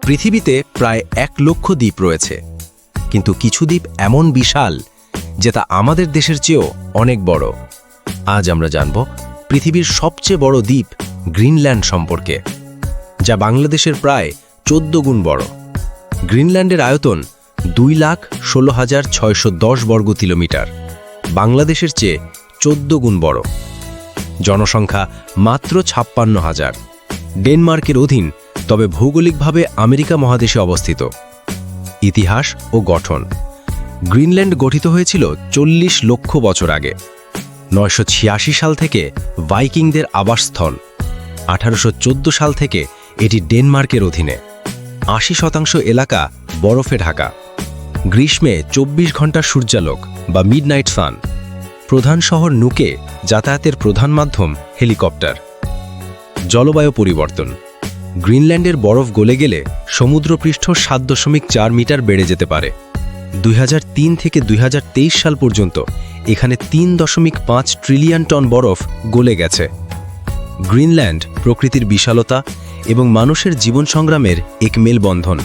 পৃথিবীতে প্রায় 1 লক্ষ দ্বীপ রয়েছে, কিন্তু কিছু দ্বীপ এমন বিশাল যে তা আমাদের দেশের চেয়েও অনেক বড়। আজ আমরা জানব পৃথিবীর সবচেয়ে বড় দ্বীপ গ্রিনল্যান্ড সম্পর্কে, যা বাংলাদেশের প্রায় 14 গুণ বড়। গ্রিনল্যান্ডের আয়তন 2,16,610 বর্গ কিলোমিটার, বাংলাদেশের চেয়ে 14 গুণ বড়। জনসংখ্যা মাত্র 56,000, ডেনমার্কের অধীন, তবে ভৌগোলিকভাবে আমেরিকা মহাদেশে অবস্থিত। ইতিহাস ও গঠন। গ্রিনল্যান্ড গঠিত হয়েছিল 40 লক্ষ বছর আগে। 986 সাল থেকে ভাইকিংদের আবাসস্থল। 1814 সাল থেকে এটি ডেনমার্কের অধীনে। 80% এলাকা বরফে ঢাকা। গ্রীষ্মে 24 ঘন্টার সূর্যালোক বা মিডনাইট সান। প্রধান শহর নুকে, যাতায়াতের প্রধান মাধ্যম হেলিকপ্টার। জলবায়ু পরিবর্তন। গ্রিনল্যান্ডের বরফ গলে গেলে সমুদ্রপৃষ্ঠ 7.4 মিটার বেড়ে যেতে পারে। 2003 থেকে 2023 সাল পর্যন্ত এখানে 3.5 ট্রিলিয়ন টন বরফ গলে গেছে। গ্রিনল্যান্ড প্রকৃতির বিশালতা এবং মানুষের জীবন সংগ্রামের এক মেলবন্ধন।